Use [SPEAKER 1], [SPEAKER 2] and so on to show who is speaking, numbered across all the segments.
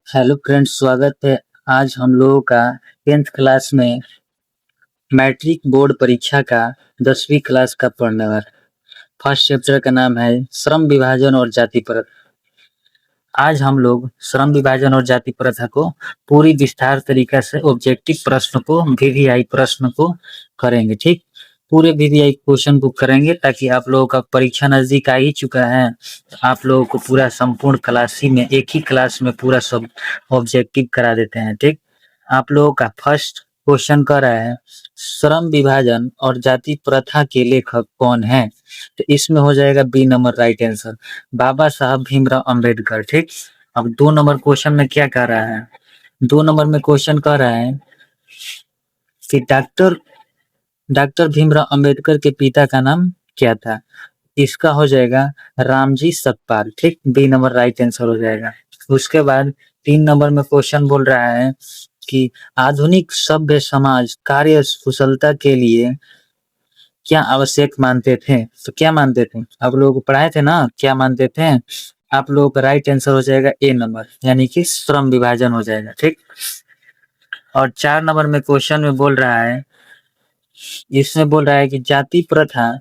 [SPEAKER 1] Hello friends, स्वागत है। आज हम लोगों का 10th क्लास में मैट्रिक बोर्ड परीक्षा का 10वीं क्लास का पढ़ने वाला फर्स्ट चैप्टर का नाम है श्रम विभाजन और जाति प्रथा। आज हम लोग श्रम विभाजन और जाति प्रथा को पूरी विस्तार तरीका से ऑब्जेक्टिव प्रश्न को वीवीआई प्रश्न को करेंगे। ठीक, पूरे वीवीआई क्वेश्चन को करेंगे ताकि आप लोगों का परीक्षा नजदीक आ ही चुका है। आप लोगों को पूरा संपूर्ण क्लास ही में एक ही क्लास में पूरा सब ऑब्जेक्टिव करा देते हैं। ठीक, आप लोगों का फर्स्ट क्वेश्चन कर रहा है श्रम विभाजन और जाति प्रथा के लेखक कौन है। तो इसमें हो जाएगा बी नंबर राइट आंसर, बाबा साहब भीमराव अंबेडकर। ठीक, अब 2 नंबर क्वेश्चन में क्या कह रहा है, 2 नंबर में क्वेश्चन कह रहा है कि डॉक्टर डॉक्टर भीमराव अंबेडकर के पिता का नाम क्या था। इसका हो जाएगा रामजी सतपाल। ठीक, बी नंबर राइट आंसर हो जाएगा। उसके बाद 3 नंबर में क्वेश्चन बोल रहा है कि आधुनिक सभ्य समाज कार्य कुशलता के लिए क्या आवश्यक मानते थे। तो क्या मानते थे, आप लोगों को पढ़ाए थे ना, क्या मानते थे। आप लोगों का राइट आंसर हो जाएगा ए नंबर, यानी कि श्रम विभाजन हो जाएगा। ठीक, और 4 नंबर में क्वेश्चन में बोल रहा है, इसमें बोल रहा है कि जाति प्रथा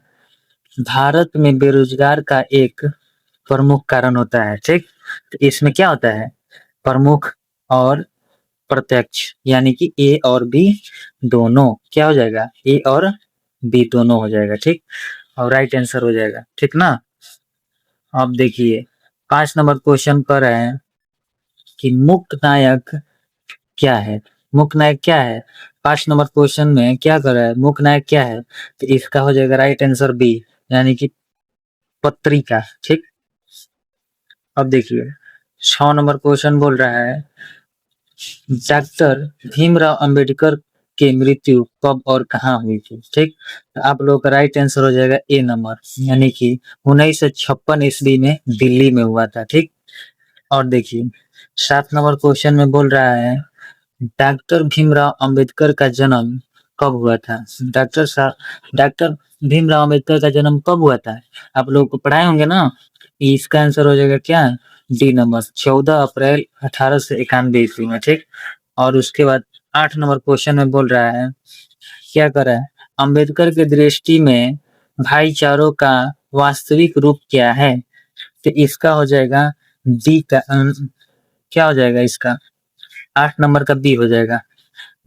[SPEAKER 1] भारत में बेरोजगार का एक प्रमुख कारण होता है। ठीक, तो इसमें क्या होता है, प्रमुख और प्रत्यक्ष, यानी कि ए और बी दोनों क्या हो जाएगा, ए और बी दोनों हो जाएगा। ठीक, और राइट आंसर हो जाएगा। ठीक ना। अब देखिए 5 नंबर क्वेश्चन कर रहे हैं कि मुक्त नायक क्या है। मुक्त नायक क्या है, 5 नंबर क्वेश्चन में क्या कर रहा है, मुक्त नायक क्या है। तो इसका हो जाएगा राइट आंसर बी, यानी कि पत्रिका। ठीक, अब देखिए 6 नंबर क्वेश्चन बोल रहा है डॉक्टर भीमराव अंबेडकर की मृत्यु कब और कहाँ हुई थी। ठीक, तो आप लोगों का राइट आंसर हो जाएगा ए नंबर, यानी कि 1956 ईस्वी में दिल्ली में हुआ था। ठीक, और देखिए 7 नंबर क्वेश्चन में बोल रहा है डॉक्टर भीमराव अंबेडकर का जन्म कब हुआ था। डॉक्टर भीमराव अंबेडकर का जन्म कब हुआ था, आप लोगों को पढ़ाए होंगे ना। इसका आंसर हो जाएगा क्या, डी नंबर, 14 अप्रैल 1891 ईस्वी में। ठीक, और उसके बाद 8 नंबर क्वेश्चन में बोल रहा है, क्या कर रहा है, अंबेडकर की दृष्टि में भाईचारों का वास्तविक रूप क्या है। तो इसका हो जाएगा डी का क्या हो जाएगा, इसका 8 नंबर का बी हो जाएगा,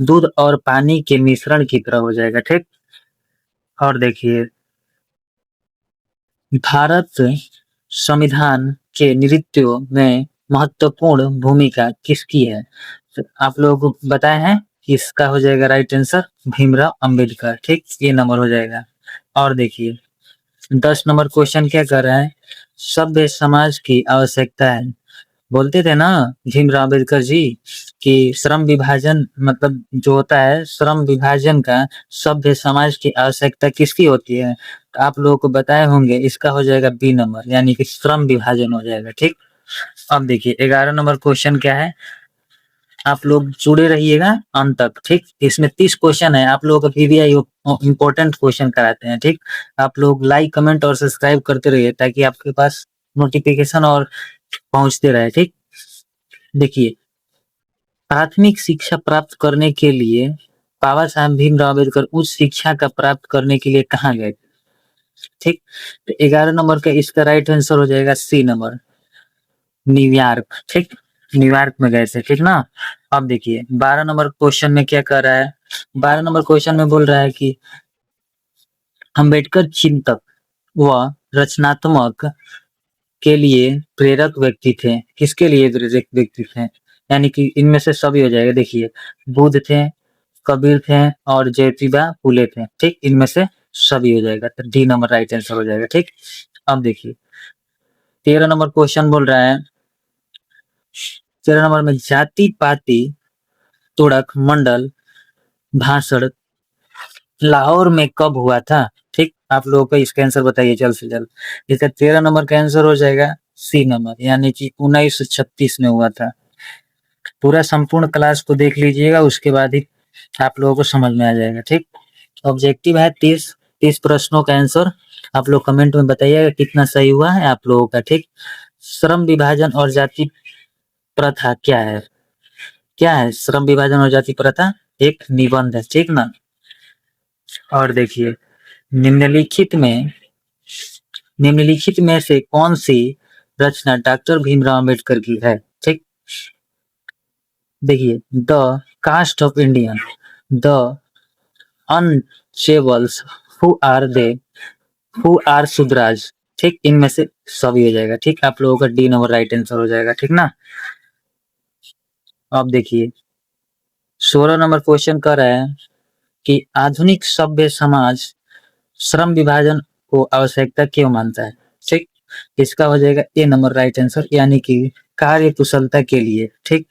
[SPEAKER 1] दूध और पानी के मिश्रण की तरह हो जाएगा। ठीक, और देखिए भारत संविधान के निर्मित में महत्वपूर्ण भूमिका किसकी है। तो आप लोगों को बताए हैं, इसका हो जाएगा राइट आंसर भीमराव अंबेडकर। ठीक, ये नंबर हो जाएगा। और देखिए 10 नंबर क्वेश्चन क्या कर रहा है, सभ्य समाज की आवश्यकता है। बोलते थे ना भीमराव अम्बेडकर जी कि श्रम विभाजन मतलब जो होता है, श्रम विभाजन का सभ्य समाज की आवश्यकता किसकी होती है। तो आप लोगों को बताए होंगे, इसका हो जाएगा बी नंबर, यानी कि श्रम विभाजन हो जाएगा। ठीक, अब देखिए 11 नंबर क्वेश्चन क्या है, आप लोग जुड़े रहिएगा अंत तक। ठीक, इसमें 30 क्वेश्चन है, आप लोगों का पीवीआई इंपॉर्टेंट क्वेश्चन कराते हैं। ठीक, आप लोग लाइक कमेंट और सब्सक्राइब करते रहिए ताकि आपके पास नोटिफिकेशन और पहुंचते रहे। ठीक, देखिए प्राथमिक शिक्षा प्राप्त करने के लिए बाबा साहब भीमराव अम्बेडकर उच्च शिक्षा का प्राप्त करने के लिए कहाँ गए। ठीक, तो 11 नंबर का इसका राइट आंसर हो जाएगा सी नंबर, न्यूयॉर्क। ठीक, न्यूयॉर्क में गए थे। ठीक ना। अब देखिए 12 नंबर क्वेश्चन में क्या कर रहा है, 12 नंबर क्वेश्चन में बोल रहा है कि अम्बेडकर चिंतक व रचनात्मक के लिए प्रेरक व्यक्ति थे। किसके लिए प्रेरक व्यक्ति थे, यानी कि इनमें से सभी हो जाएगा। देखिए बुद्ध थे, कबीर थे और ज्योतिबा फुले थे। ठीक, इनमें से सभी हो जाएगा, तो डी नंबर राइट आंसर हो जाएगा। ठीक, अब देखिए 13 नंबर क्वेश्चन बोल रहा है, 13 नंबर में जाति पाति तुड़क मंडल भाषण लाहौर में कब हुआ था। ठीक, आप लोगों को इसका आंसर बताइए जल्द से जल्द। इसका 13 नंबर का आंसर हो जाएगा सी नंबर, यानी कि 1936 में हुआ था। पूरा संपूर्ण क्लास को देख लीजिएगा, उसके बाद ही आप लोगों को समझ में आ जाएगा। ठीक, ऑब्जेक्टिव है 30 प्रश्नों का आंसर आप लोग कमेंट में बताइएगा कितना सही हुआ है आप लोगों का। ठीक, श्रम विभाजन और जाति प्रथा क्या है? क्या है श्रम विभाजन और जाति प्रथा? एक निबंध है, ठीक ना। और देखिए, निम्नलिखित में निम्नलिखित में से कौन सी रचना डॉक्टर भीमराव अम्बेडकर की है? ठीक, देखिए, the caste of Indian, the untouchables, they who are Shudras. ठीक, इनमें से सभी हो जाएगा। ठीक, आप लोगों का डी नंबर राइट आंसर हो जाएगा, ठीक ना। अब देखिए, 16 नंबर क्वेश्चन कर रहा है कि आधुनिक सभ्य समाज श्रम विभाजन को आवश्यकता क्यों मानता है? ठीक, इसका हो जाएगा ए नंबर राइट आंसर, यानी कि कार्य कुशलता के लिए। ठीक,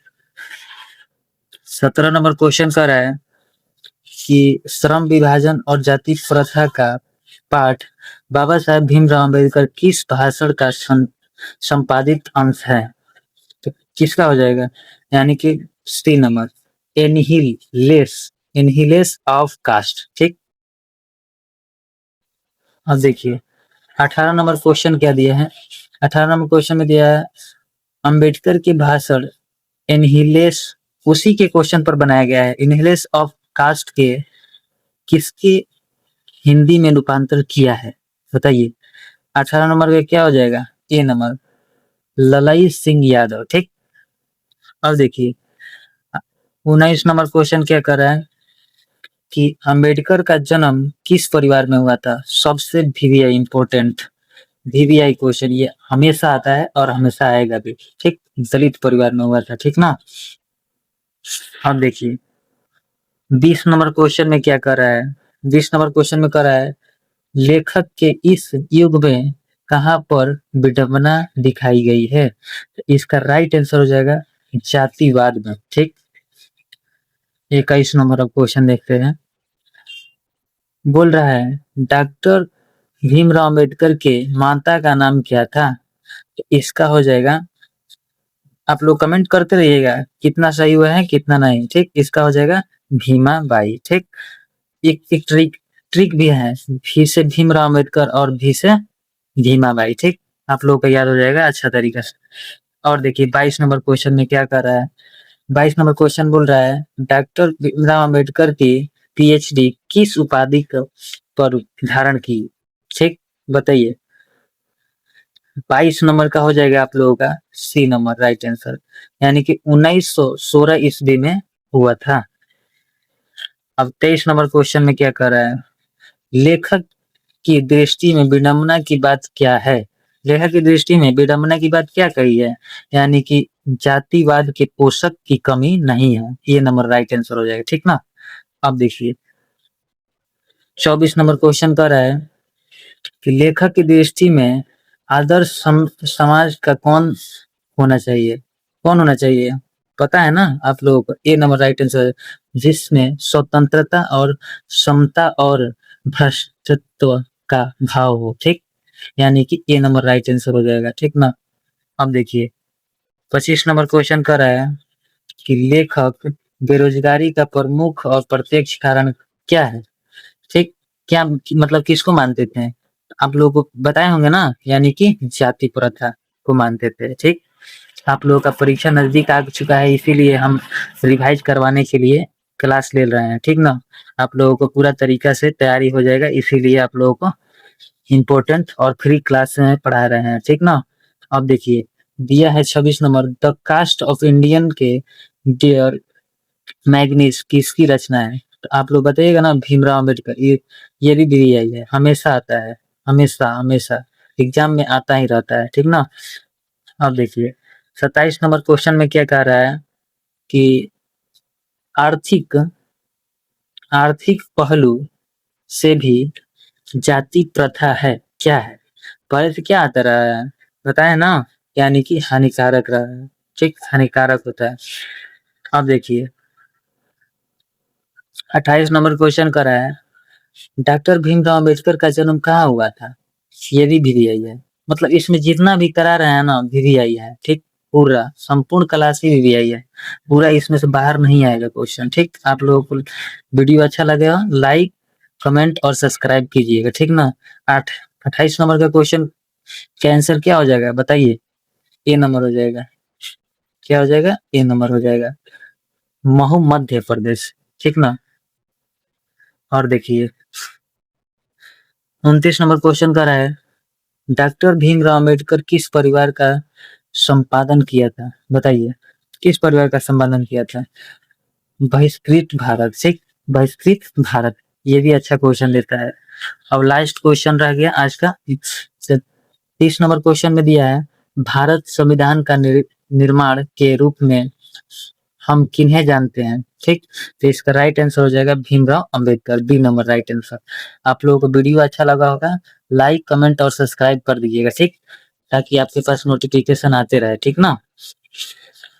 [SPEAKER 1] 17 नंबर क्वेश्चन कर रहा है कि श्रम विभाजन और जाति प्रथा का पाठ बाबा साहेब भीमराव अम्बेडकर किस भाषण का संपादित अंश है? तो किसका हो जाएगा? यानी कि सी नंबर, एनहिलेस ऑफ कास्ट। ठीक, अब देखिए, 18 नंबर क्वेश्चन क्या दिया है? 18 नंबर क्वेश्चन में दिया है अम्बेडकर के भाषण एनहिलेस, उसी के क्वेश्चन पर बनाया गया है। एनहिलेस ऑफ कास्ट के किसके हिंदी में रूपांतर किया है? बताइए। 18 नंबर का क्या हो जाएगा? ए नंबर, ललाई सिंह यादव। ठीक, अब देखिए, 19 नंबर क्वेश्चन क्या कर रहा है कि अंबेडकर का जन्म किस परिवार में हुआ था? सबसे वीवीआई इंपॉर्टेंट, वीवीआई क्वेश्चन ये हमेशा आता है और हमेशा आएगा भी। ठीक, दलित परिवार में हुआ था, ठीक ना। अब देखिए, 20 नंबर क्वेश्चन में क्या कर रहा है? 20 नंबर क्वेश्चन में कर रहा है लेखक के इस युग में कहां पर विडंबना दिखाई गई है? इसका राइट आंसर हो जाएगा जातिवाद में। ठीक, 21 नंबर अब क्वेश्चन देखते हैं। बोल रहा है डॉक्टर भीमराव अम्बेडकर के माता का नाम क्या था? तो इसका हो जाएगा, आप लोग कमेंट करते रहिएगा कितना सही हुआ है कितना नहीं। ठीक, इसका हो जाएगा भीमा बाई। ठीक, एक ट्रिक ट्रिक भी है, भी से भीमराव अम्बेडकर और भी से भीमा बाई। ठीक, आप लोग को याद हो जाएगा अच्छा तरीका से। और देखिए, 22 नंबर क्वेश्चन में क्या कर रहा है? 22 नंबर क्वेश्चन बोल रहा है डॉक्टर भीमराव अम्बेडकर की पीएचडी किस उपाधि पर धारण की? ठीक, बताइए। 22 नंबर का हो जाएगा आप लोगों का सी नंबर राइट आंसर, यानी कि 1916 ईस्वी में हुआ था। अब 23 नंबर क्वेश्चन में क्या कर रहा है? लेखक की दृष्टि में विडंबना की बात क्या है? लेखक की दृष्टि में विडंबना की बात क्या कही है? यानी कि जातिवाद के पोषक की कमी नहीं है। ये नंबर राइट आंसर हो जाएगा, ठीक ना। अब देखिए, 24 नंबर क्वेश्चन कर रहा है कि लेखक की दृष्टि में आदर्श समाज का होना चाहिए कौन होना चाहिए? पता है ना आप लोगों को? ए नंबर राइट आंसर, जिसमें स्वतंत्रता और समता और भ्रष्टत्व का भाव हो। ठीक, यानी कि ए नंबर राइट आंसर हो जाएगा, ठीक ना। अब देखिए, 25 नंबर क्वेश्चन कर रहा है कि लेखक बेरोजगारी का प्रमुख और प्रत्यक्ष कारण क्या है? ठीक, क्या मतलब किसको मानते थे? आप लोगों को बताए होंगे ना, यानी कि जाति प्रथा को मानते थे। ठीक, आप लोगों का परीक्षा नजदीक आ चुका है, इसीलिए हम रिवाइज करवाने के लिए क्लास ले रहे हैं, ठीक ना। आप लोगों को पूरा तरीका से तैयारी हो जाएगा, इसीलिए आप लोगों को इम्पोर्टेंट और फ्री क्लास में पढ़ा रहे हैं, ठीक ना। अब देखिए, दिया है 26 number, the caste of Indian के डियर मैग्नीस किसकी रचना है? तो आप लोग बताइएगा ना, भीमराव अम्बेडकर। ये भी यही है, हमेशा आता है, हमेशा हमेशा एग्जाम में आता ही रहता है, ठीक ना। अब देखिए, 27 नंबर क्वेश्चन में क्या कह रहा है कि आर्थिक आर्थिक पहलू से भी जाति प्रथा है, क्या है? पहले से क्या आता रहा है बताए ना, यानी कि हानिकारक रहा है। ठीक, हानिकारक होता है। अब देखिए, 28 नंबर क्वेश्चन कर रहा है डॉक्टर भीमराव अम्बेडकर का जन्म कहाँ हुआ था? ये भी वीवीआई है, मतलब इसमें जितना भी करा रहे हैं ना वीवीआई है। ठीक, पूरा संपूर्ण क्लास ही वीवीआई है, पूरा इसमें से बाहर नहीं आएगा क्वेश्चन। ठीक, आप लोगों को वीडियो अच्छा लगेगा लाइक कमेंट और सब्सक्राइब कीजिएगा, ठीक ना। 28 नंबर का क्वेश्चन का आंसर क्या हो जाएगा बताइए? ए नंबर हो जाएगा। क्या हो जाएगा, ए नंबर हो जाएगा। महू मध्य प्रदेश, ठीक ना। और देखिए 29 नंबर क्वेश्चन कर रहा है, डॉक्टर भीमराव अम्बेडकर किस परिवार का संपादन किया था, बताइए किस परिवार का संपादन किया था। बहिष्कृत भारत, ठीक, बहिष्कृत भारत, ये भी अच्छा क्वेश्चन लेता है। अब लास्ट क्वेश्चन रह गया आज का, 30 नंबर क्वेश्चन में दिया है, भारत संविधान का निर्माण के रूप में हम किन्हें जानते हैं, ठीक। तो इसका राइट आंसर हो जाएगा Bhimrao Ambedkar, B number right answer. आप लोगों को वीडियो अच्छा लगा होगा, लाइक कमेंट और सब्सक्राइब कर दीजिएगा, ठीक, ताकि आपके पास नोटिफिकेशन आते रहे, ठीक ना।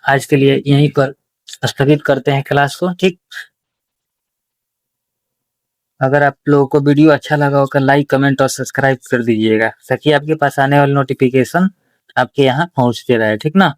[SPEAKER 1] आज के लिए यहीं पर स्थगित करते हैं क्लास को, ठीक। अगर आप लोगों को वीडियो अच्छा लगा होगा, लाइक कमेंट और सब्सक्राइब कर दीजिएगा, ताकि आपके पास आने वाले नोटिफिकेशन आपके यहाँ पहुंचते रहे, ठीक ना।